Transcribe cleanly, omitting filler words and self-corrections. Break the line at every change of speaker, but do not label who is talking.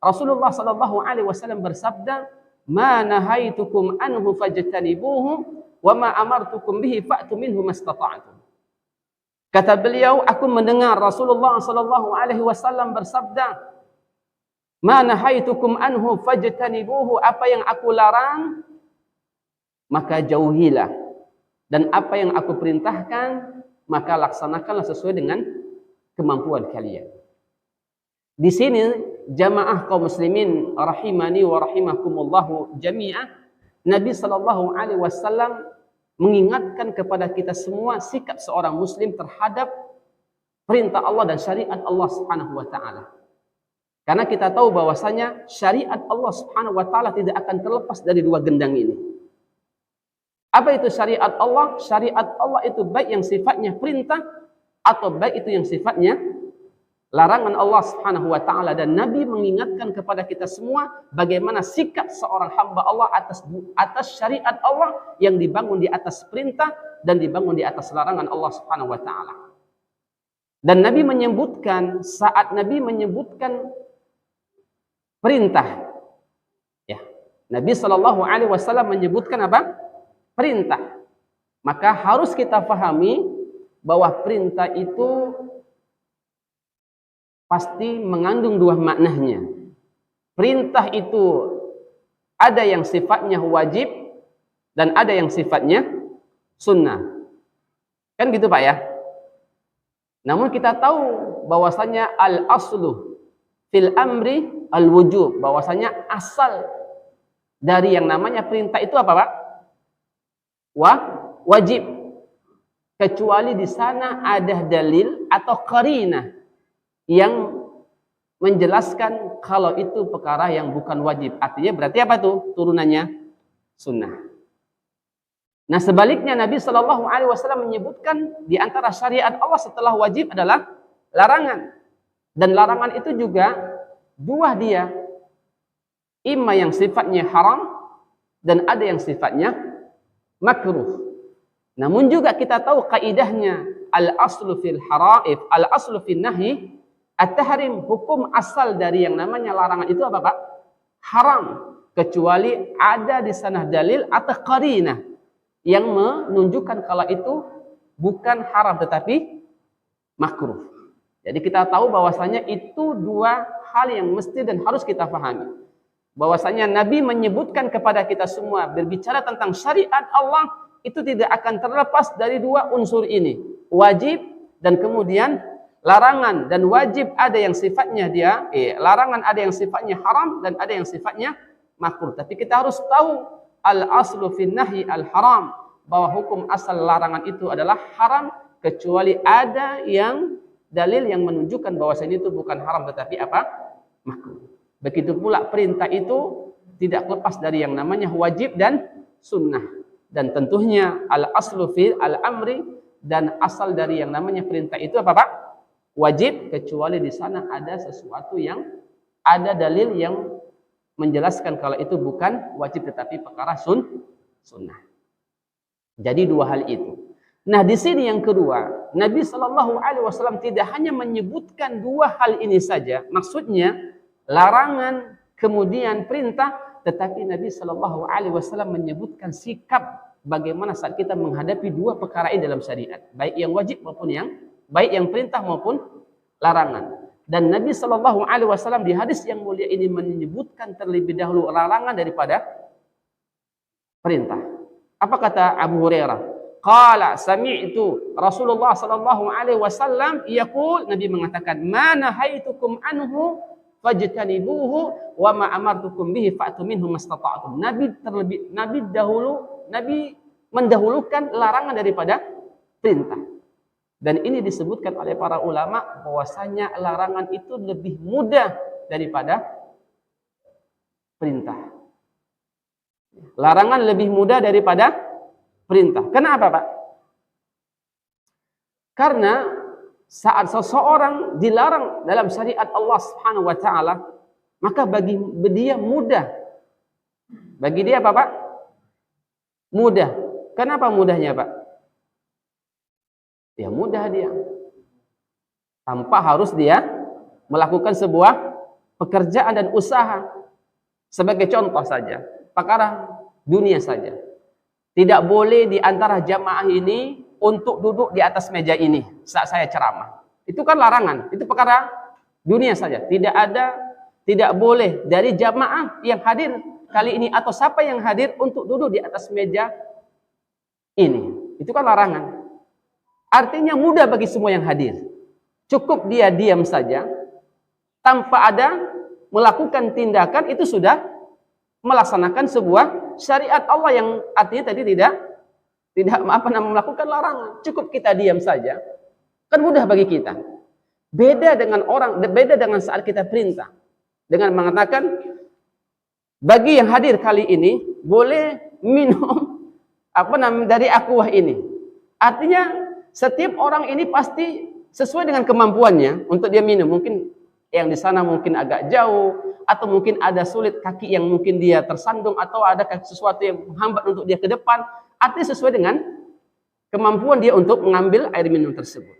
Rasulullah sallallahu alaihi wasallam bersabda, "Ma nahaitukum anhu fajtanibuhu wa ma amartukum bihi fa'tu minhu mastata'tum." Kata beliau, aku mendengar Rasulullah sallallahu alaihi wasallam bersabda, "Ma nahaitukum anhu fajtanibuhu." Apa yang aku larang, maka jauhilah. Dan apa yang aku perintahkan, maka laksanakanlah sesuai dengan kemampuan kalian. Di sini jamaah kaum muslimin rahimani wa rahimakumullahu jami'ah, Nabi sallallahu alaihi wasallam mengingatkan kepada kita semua sikap seorang muslim terhadap perintah Allah dan syariat Allah Subhanahu wa taala. Karena kita tahu bahwasanya syariat Allah Subhanahu wa taala tidak akan terlepas dari dua gendang ini. Apa itu syariat Allah? Syariat Allah itu baik yang sifatnya perintah atau baik itu yang sifatnya larangan Allah Subhanahu wa taala, dan Nabi mengingatkan kepada kita semua bagaimana sikap seorang hamba Allah atas syariat Allah yang dibangun di atas perintah dan dibangun di atas larangan Allah Subhanahu wa taala. Dan Nabi menyebutkan, saat Nabi menyebutkan perintah, ya, Nabi sallallahu alaihi wasallam menyebutkan apa? Perintah. Maka harus kita pahami bahwa perintah itu pasti mengandung dua maknanya. Perintah itu ada yang sifatnya wajib dan ada yang sifatnya sunnah. Kan gitu Pak ya? Namun kita tahu bahwasanya al-aslu fil amri al-wujub, bahwasanya asal dari yang namanya perintah itu apa Pak? Wajib. Kecuali di sana ada dalil atau qarinah yang menjelaskan kalau itu perkara yang bukan wajib. Artinya berarti apa tuh? Turunannya sunnah. Nah sebaliknya Nabi Shallallahu Alaihi Wasallam menyebutkan di antara syariat Allah setelah wajib adalah larangan. Dan larangan itu juga dua dia. Imma yang sifatnya haram dan ada yang sifatnya makruh. Namun juga kita tahu kaidahnya al-aslu fil haraif, al-aslu fil nahi at-tahrim, hukum asal dari yang namanya larangan itu apa Pak? Haram, kecuali ada di sana dalil atau qarinah yang menunjukkan kalau itu bukan haram tetapi makruh. Jadi kita tahu bahwasanya itu dua hal yang mesti dan harus kita pahami. Bahwasanya Nabi menyebutkan kepada kita semua berbicara tentang syariat Allah itu tidak akan terlepas dari dua unsur ini, wajib dan kemudian larangan. Dan wajib ada yang sifatnya larangan ada yang sifatnya haram dan ada yang sifatnya makruh. Tapi kita harus tahu al-aslu fin nahyi al-haram, bahwa hukum asal larangan itu adalah haram kecuali ada yang dalil yang menunjukkan bahwasanya itu bukan haram tetapi apa? Makruh. Begitu pula perintah itu tidak lepas dari yang namanya wajib dan sunnah. Dan tentunya al-aslu fil al-amri, dan asal dari yang namanya perintah itu apa Pak? Wajib, kecuali di sana ada sesuatu yang ada dalil yang menjelaskan kalau itu bukan wajib tetapi perkara sunnah. Jadi dua hal itu. Nah di sini yang kedua, Nabi Shallallahu Alaihi Wasallam tidak hanya menyebutkan dua hal ini saja, maksudnya larangan kemudian perintah, tetapi Nabi Shallallahu Alaihi Wasallam menyebutkan sikap bagaimana saat kita menghadapi dua perkara ini dalam syariat, baik yang wajib maupun baik yang perintah maupun larangan. Dan Nabi Shallallahu Alaihi Wasallam di hadis yang mulia ini menyebutkan terlebih dahulu larangan daripada perintah. Apa kata Abu Hurairah? Qala sami'tu Rasulullah Shallallahu Alaihi Wasallam yaqul, Nabi mengatakan, "Ma nahaitukum anhu fajtanibuhu wa ma amartukum bihi fa'tu minhu mastata'tum." Nabi mendahulukan larangan daripada perintah. Dan ini disebutkan oleh para ulama bahwasanya larangan itu lebih mudah daripada perintah. Larangan lebih mudah daripada perintah. Kenapa, Pak? Karena saat seseorang dilarang dalam syariat Allah Subhanahu wa taala, maka bagi dia mudah. Bagi dia apa, Pak? Mudah. Kenapa mudahnya, Pak? Ya mudah dia. Tanpa harus dia melakukan sebuah pekerjaan dan usaha. Sebagai contoh saja, perkara dunia saja. Tidak boleh di antara jamaah ini untuk duduk di atas meja ini saat saya ceramah. Itu kan larangan, itu perkara dunia saja. Tidak boleh dari jamaah yang hadir kali ini atau siapa yang hadir untuk duduk di atas meja ini. Itu kan larangan. Artinya mudah bagi semua yang hadir. Cukup dia diam saja tanpa ada melakukan tindakan, itu sudah melaksanakan sebuah syariat Allah yang artinya tadi tidak melakukan larangan. Cukup kita diam saja. Kan mudah bagi kita. Beda dengan saat kita perintah. Dengan mengatakan bagi yang hadir kali ini boleh minum dari aquah ini. Artinya setiap orang ini pasti sesuai dengan kemampuannya untuk dia minum. Mungkin yang di sana mungkin agak jauh, atau mungkin ada sulit kaki yang mungkin dia tersandung, atau ada sesuatu yang menghambat untuk dia ke depan. Artinya sesuai dengan kemampuan dia untuk mengambil air minum tersebut.